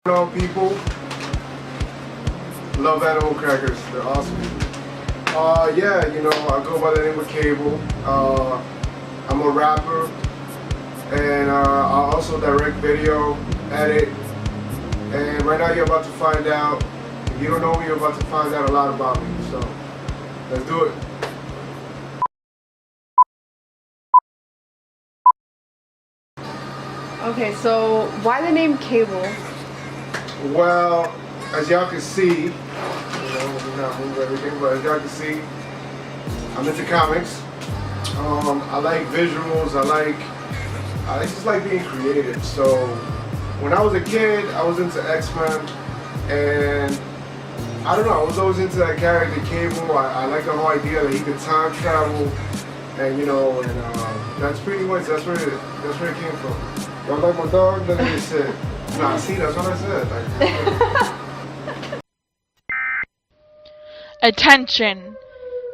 People love animal crackers. They're awesome. Yeah, you know, I go by the name of Kable. I'm a rapper, and I also direct video, edit, and right now you're about to find out. If you don't know me, you're about to find out a lot about me. So let's do it. Okay, so why the name Kable? Well, as y'all can see, you know, we not move everything, but as y'all can see, I'm into comics. I like visuals. I just like being creative. So when I was a kid, I was into X-Men, and I don't know, I was always into that character Kable. I like the whole idea that he could time travel, and you know, and that's pretty much that's where it came from. Y'all like my dog? Look at this shit. Nah, see, that's what I said. Like, Attention!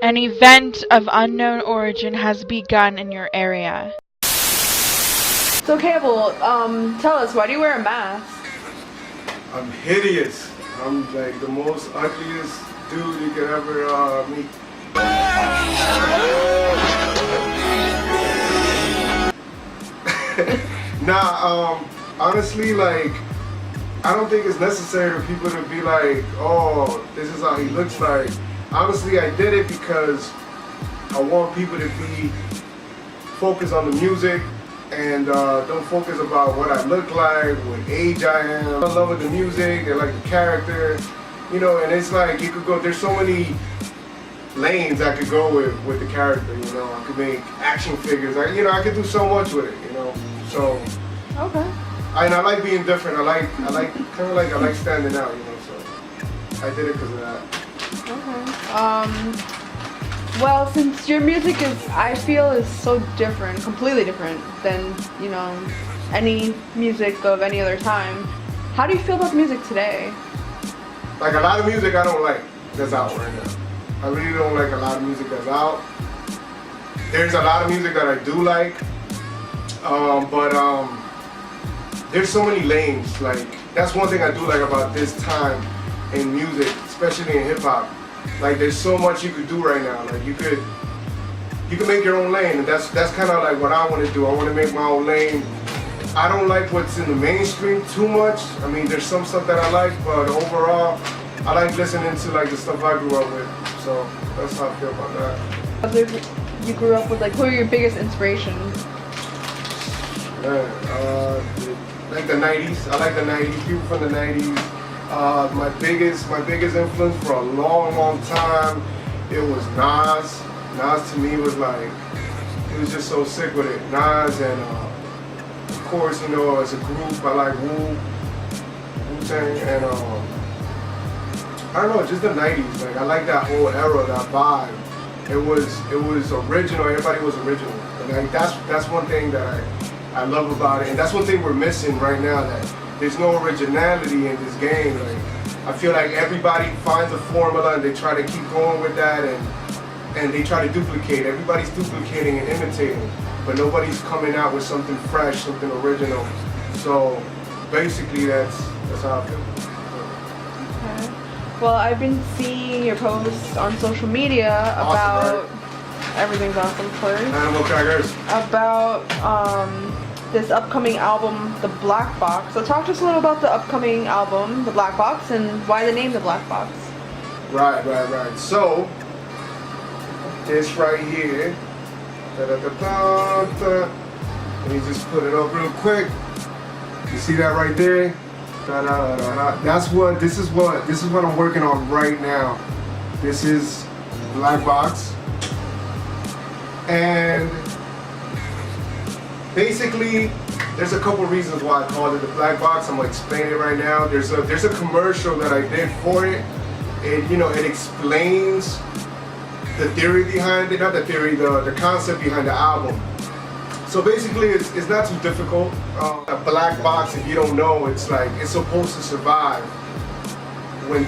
An event of unknown origin has begun in your area. So Kable, tell us, why do you wear a mask? I'm hideous. I'm like the most ugliest dude you could ever meet. Nah, honestly, like, I don't think it's necessary for people to be like, oh, this is how he looks like. Honestly, I did it because I want people to be focused on the music and don't focus about what I look like, what age I am. I love the music, I like the character, you know, and it's like you could go, there's so many lanes I could go with the character, you know. I could make action figures, I could do so much with it, you know. So, okay. And I like being different. I like standing out, you know. So I did it because of that. Okay. Well, since your music I feel is so different, completely different than, you know, any music of any other time. How do you feel about the music today? Like a lot of music I don't like that's out right now. I really don't like a lot of music that's out. There's a lot of music that I do like, but there's so many lanes. Like, that's one thing I do like about this time in music, especially in hip hop. Like, there's so much you could do right now. Like, you could make your own lane, and that's kind of like what I want to do. I want to make my own lane. I don't like what's in the mainstream too much. I mean, there's some stuff that I like, but overall, I like listening to like the stuff I grew up with. So that's how I feel about that. You grew up with, like, who are your biggest inspirations? Man, like the 90s. I like the 90s. People from the 90s. My biggest influence for a long time, it was Nas. Nas to me was like, he was just so sick with it. Nas, and of course, you know, as a group, I like Wu-Tang, and I don't know, just the 90s. Like, I like that whole era, that vibe. It was original. Everybody was original, and like, that's one thing that I love about it, and that's one thing we're missing right now, that there's no originality in this game. Like, I feel like everybody finds a formula and they try to keep going with that, and they try to duplicate. Everybody's duplicating and imitating, but nobody's coming out with something fresh, something original. So basically that's how I feel. Okay. Well, I've been seeing your posts on social media about everything's awesome, of course. Animal crackers. About this upcoming album, The Black Box. So talk to us a little about the upcoming album, The Black Box, and why the name The Black Box. Right. So this right here. Let me just put it up real quick. You see that right there? This is what I'm working on right now. This is Black Box. And basically, there's a couple reasons why I called it the Black Box. I'm gonna explain it right now. There's a commercial that I did for it. It explains the theory behind it, not the theory, the concept behind the album. So basically, it's not too difficult. A black box, if you don't know, it's like it's supposed to survive. When,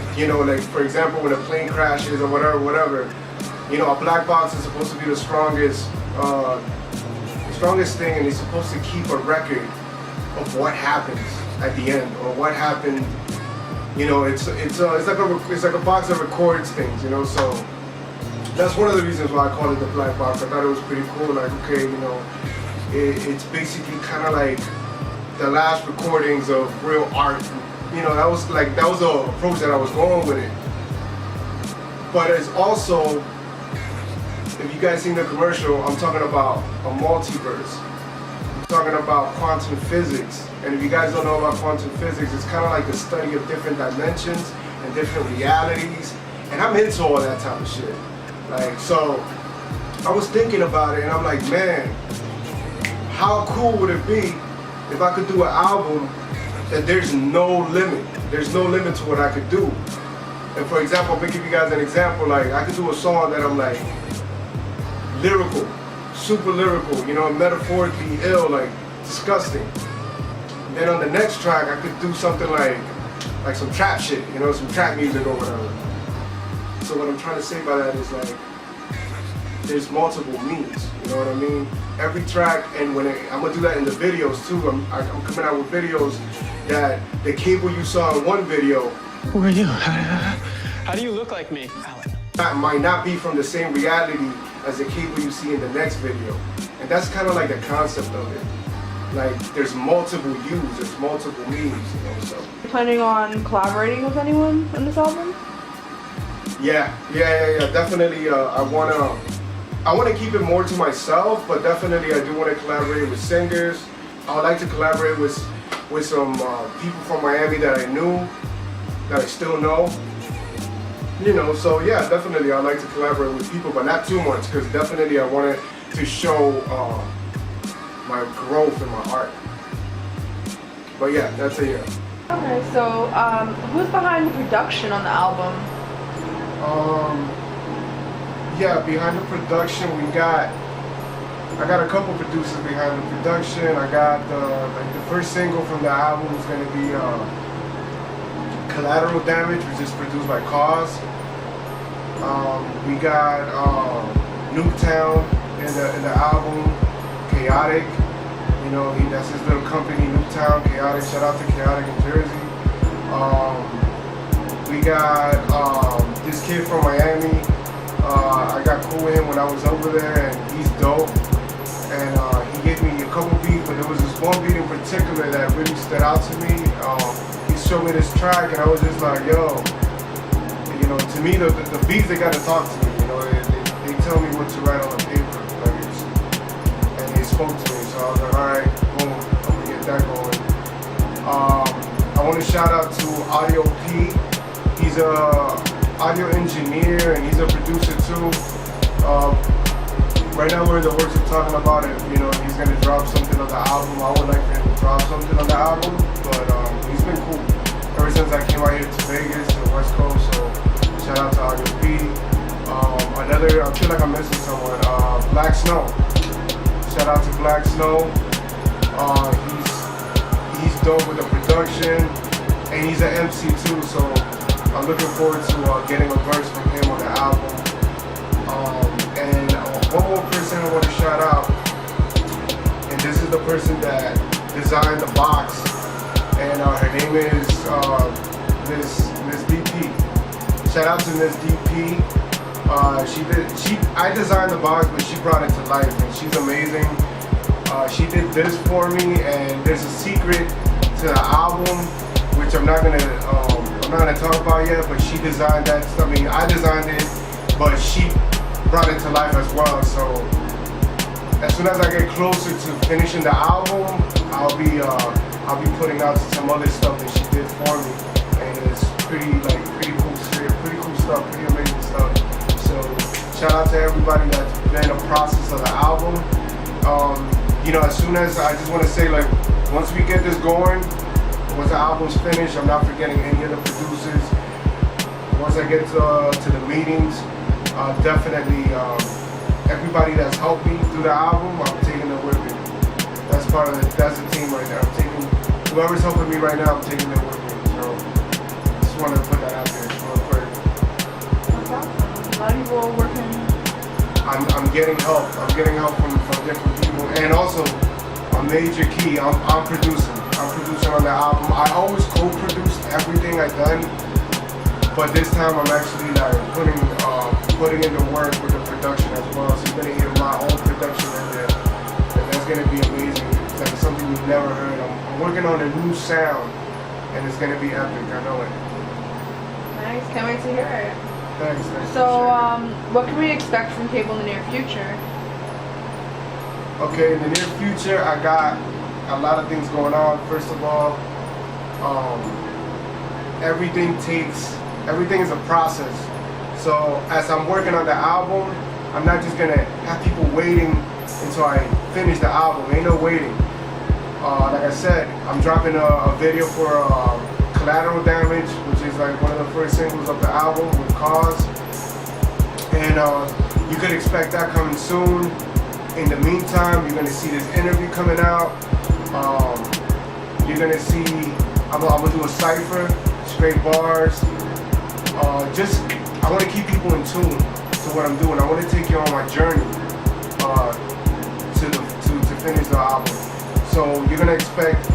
like, for example, when a plane crashes or whatever, a black box is supposed to be the strongest thing, and it's supposed to keep a record of what happens at the end, or what happened. You know, it's like a box that records things. You know, so that's one of the reasons why I call it the black box. I thought it was pretty cool. Like, okay, you know, it's basically kind of like the last recordings of real art. You know, that was the approach that I was going with it. But it's also, if you guys seen the commercial, I'm talking about a multiverse. I'm talking about quantum physics. And if you guys don't know about quantum physics, it's kind of like the study of different dimensions and different realities. And I'm into all that type of shit. Like, so I was thinking about it, and I'm like, man, how cool would it be if I could do an album that there's no limit. There's no limit to what I could do. And for example, I'm gonna give you guys an example. Like, I could do a song that I'm like lyrical, super lyrical, you know, metaphorically ill, like disgusting. And then on the next track, I could do something like some trap shit, you know, some trap music or whatever. So what I'm trying to say by that is, like, there's multiple means, you know what I mean? Every track, and I'm gonna do that in the videos too. I'm coming out with videos that the Kable you saw in one video. Who are you? How do you look like me? That might not be from the same reality as the Kable you see in the next video. And that's kind of like the concept of it. Like, there's multiple yous, there's multiple means, you know, so. Planning on collaborating with anyone on this album? Yeah, definitely. I wanna keep it more to myself, but definitely I do want to collaborate with singers. I would like to collaborate with some people from Miami that I knew, that I still know. You know, so yeah, definitely I'd like to collaborate with people, but not too much, because definitely I wanted to show my growth in my art. But yeah, that's a yeah. Okay, so who's behind the production on the album? Yeah, behind the production I got a couple producers behind the production. I got the first single from the album is gonna be Collateral Damage, which is produced by Cause. We got Nuketown in the album, Chaotic. You know, that's his little company, Nuketown, Chaotic. Shout out to Chaotic in Jersey. We got this kid from Miami. I got cool with him when I was over there, and he's dope. And he gave me a couple beats, but there was this one beat in particular that really stood out to me. He showed me this track, and I was just like, yo, you know, to me, the beats, they gotta talk to me. You know, they tell me what to write on the paper, like, and they spoke to me. So I was like, all right, boom, I'm gonna get that going. I want to shout out to Audio P. He's a audio engineer, and he's a producer too. Right now we're in the works of talking about it. You know, he's gonna drop something on the album. I would like for him to drop something on the album, but he's been cool ever since I came out here to Vegas, to the West Coast. So shout out to Audio P. I feel like I'm missing someone. Black Snow. Shout out to Black Snow. He's dope with the production, and he's an MC too. So I'm looking forward to getting a verse from him on the album. And one more person I want to shout out, and this is the person that designed the box, and her name is Miss DP. Shout out to Miss DP. I designed the box, but she brought it to life, and she's amazing. She did this for me, and there's a secret to the album, which I'm not gonna talk about yet. But she designed that. I mean, I designed it, but she brought it to life as well. So as soon as I get closer to finishing the album, I'll be putting out some other stuff that she did for me, and it's pretty cool stuff, pretty amazing stuff. So shout out to everybody that's been a process of the album. You know, as soon as I just want to say, like, once we get this going, once the album's finished, I'm not forgetting any of the producers. Once I get to the meetings, definitely everybody that's helped me through the album, I'm taking them with me. That's the team right now. I'm taking whoever's helping me right now, I'm taking them with me. So just wanted to put that out there real quick. That's awesome. A lot of people working. I'm getting help. I'm getting help from different people, and also a major key. I'm producing. I'm producing on the album. I always co-produce everything I've done, but this time I'm actually like putting in the work with the production as well. So you're gonna hear my own production in there, and that's gonna be amazing. It's like something you've never heard. I'm working on a new sound, and it's gonna be epic. I know it. Nice, can't wait to hear it. Thanks. So, what can we expect from Kable in the near future? Okay, in the near future, I got a lot of things going on. First of all, everything is a process. So as I'm working on the album, I'm not just gonna have people waiting until I finish the album. Ain't no waiting. Like I said, I'm dropping a video for Collateral Damage, which is like one of the first singles of the album with Cause. And you could expect that coming soon. In the meantime, you're gonna see this interview coming out. You're gonna see, I'm gonna do a cypher, straight bars. I wanna keep people in tune to what I'm doing. I wanna take you on my journey to finish the album. So you're gonna expect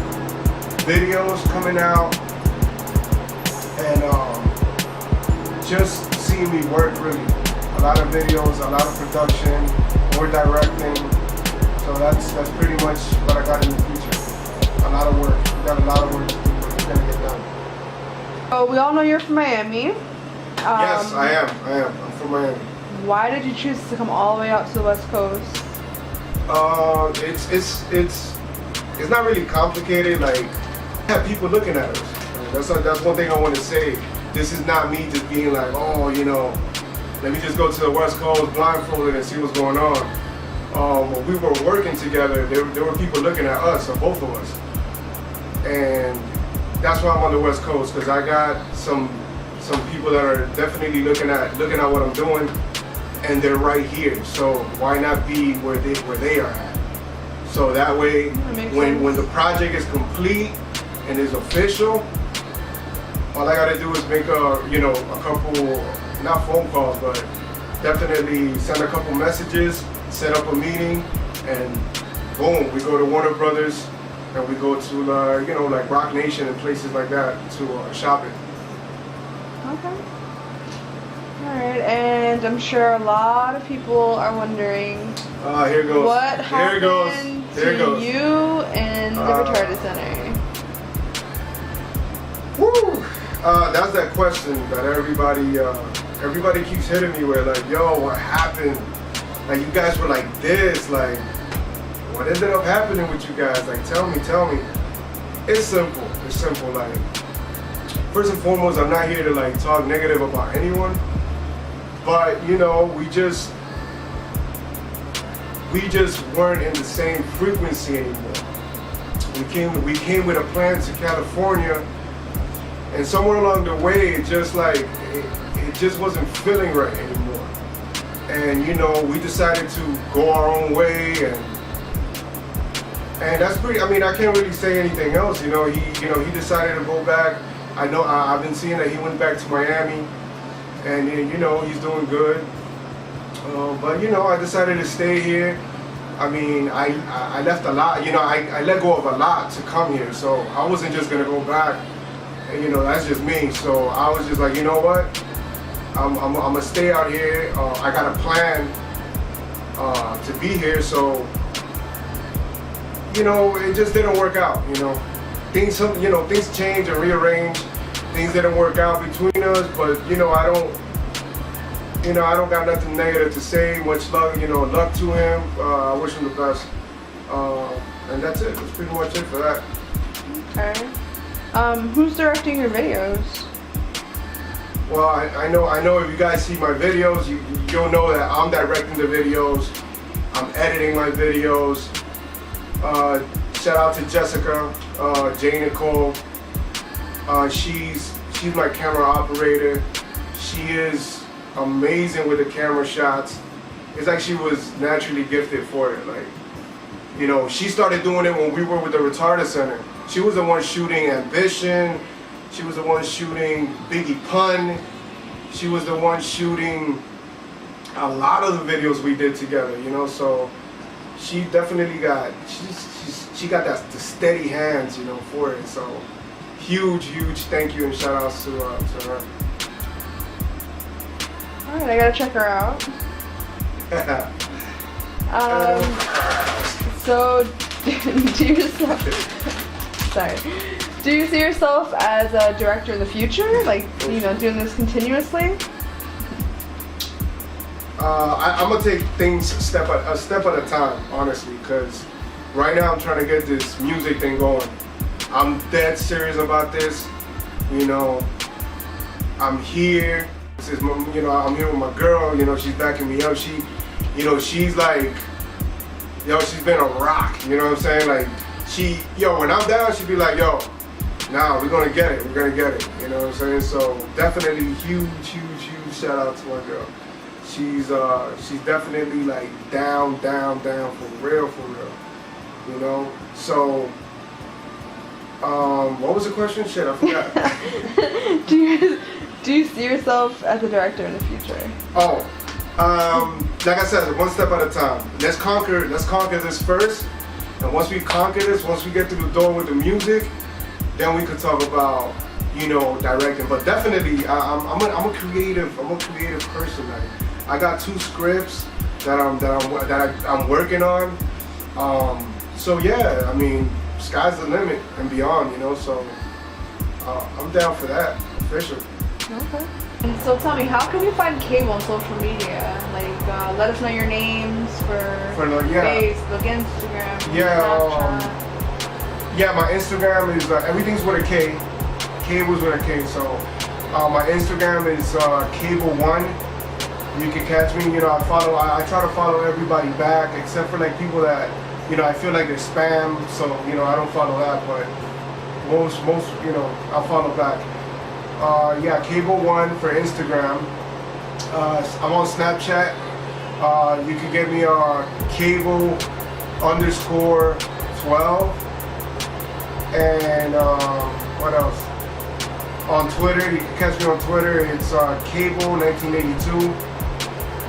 videos coming out and just seeing me work really. A lot of videos, a lot of production, more directing. So that's pretty much what I got in the future. A lot of work. We got a lot of work to do, but it's gonna get done. Oh, we all know you're from Miami. Yes, I am. I'm from Miami. Why did you choose to come all the way out to the West Coast? It's not really complicated. Like, I have people looking at us. That's one thing I want to say. This is not me just being like, oh, you know, let me just go to the West Coast blindfolded and see what's going on. When we were working together, there were people looking at us, or both of us. And that's why I'm on the West Coast, because I got some people that are definitely looking at what I'm doing, and they're right here. So why not be where they are at? So that way, when the project is complete and is official, all I gotta do is make a couple, not phone calls, but definitely send a couple messages, set up a meeting, and boom, we go to Warner Brothers and we go to like Rock Nation and places like that to shop it. Okay. Alright, and I'm sure a lot of people are wondering Here goes. what Here goes. happened Here to goes. you and the Retarded Center. Woo! That's that question that everybody keeps hitting me with, like, yo, what happened? Like, you guys were like this, like, what ended up happening with you guys? Like, tell me. It's simple, like, first and foremost, I'm not here to like talk negative about anyone, but you know, we just weren't in the same frequency anymore. We came with a plan to California, and somewhere along the way, it just wasn't feeling right anymore. And you know, we decided to go our own way, and that's pretty. I mean, I can't really say anything else. You know, he decided to go back. I know I've been seeing that he went back to Miami, and you know, he's doing good. But you know, I decided to stay here. I mean, I left a lot. You know, I let go of a lot to come here, so I wasn't just gonna go back. And you know, that's just me. So I was just like, you know what? I'm gonna stay out here. I got a plan to be here, so you know, it just didn't work out. You know, things change and rearrange. Things didn't work out between us, but you know, I don't got nothing negative to say. Much luck, luck to him. I wish him the best. And that's it. That's pretty much it for that. Okay. Who's directing your videos? Well, I know if you guys see my videos, you'll know that I'm directing the videos. I'm editing my videos. Shout out to Jessica, J. Nicole. She's my camera operator. She is amazing with the camera shots. It's like she was naturally gifted for it. Like, you know, she started doing it when we were with the Retarded Center. She was the one shooting Ambition. She was the one shooting Biggie Pun. She was the one shooting a lot of the videos we did together, you know, so she definitely she got the steady hands, you know, for it. So huge thank you and shout outs to her. All right, I gotta check her out. So, do you see yourself as a director in the future? Like, you know, doing this continuously? I'm gonna take things a step at a time, honestly, because right now I'm trying to get this music thing going. I'm dead serious about this. You know, I'm here. This is, you know, I'm here with my girl. You know, she's backing me up. She, you know, she's like, yo, she's been a rock. You know what I'm saying? Like, when I'm down, she'd be like, yo, nah, we're gonna get it. We're gonna get it. You know what I'm saying? So definitely huge shout out to my girl. She's definitely like down for real. You know? So, what was the question? Shit, I forgot. Do you see yourself as a director in the future? Oh, like I said, one step at a time. Let's conquer this first. And once we conquer this, once we get through the door with the music, then we could talk about, you know, directing. But definitely, I'm a creative person. Like, I got 2 scripts that I'm working on. So yeah, I mean, sky's the limit and beyond, you know. So I'm down for that, official. Okay. And so tell me, how can we find Kable on social media? Like, let us know your names for Facebook, Instagram, Snapchat. Yeah, my Instagram is everything's with a K. Cable's with a K. So my Instagram is Kable1. You can catch me. You know, I try to follow everybody back except for like people that, you know, I feel like they're spam. So, you know, I don't follow that. But most you know, I'll follow back. Yeah, Kable1 for Instagram. I'm on Snapchat. You can get me on Kable_12. And what else? On Twitter, you can catch me on Twitter. It's Kable1982.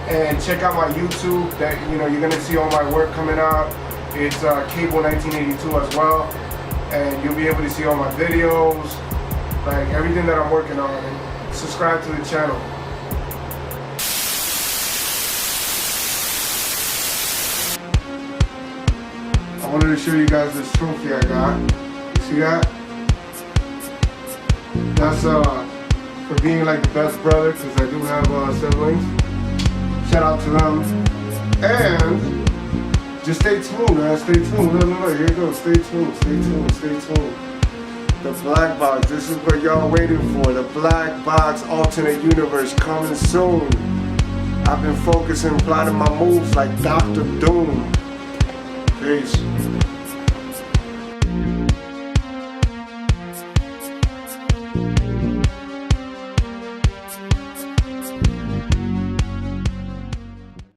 And check out my YouTube. That, you know, you're gonna see all my work coming out. It's Kable1982 as well. And you'll be able to see all my videos, like everything that I'm working on. And subscribe to the channel. I wanted to show you guys this trophy I got. You see that? That's for being like the best brother, because I do have siblings. Shout out to them. And just stay tuned, man. Stay tuned. Look, here it goes. Stay tuned. The black box. This is what y'all waiting for. The black box alternate universe coming soon. I've been focusing, plotting my moves like Dr. Doom. Peace.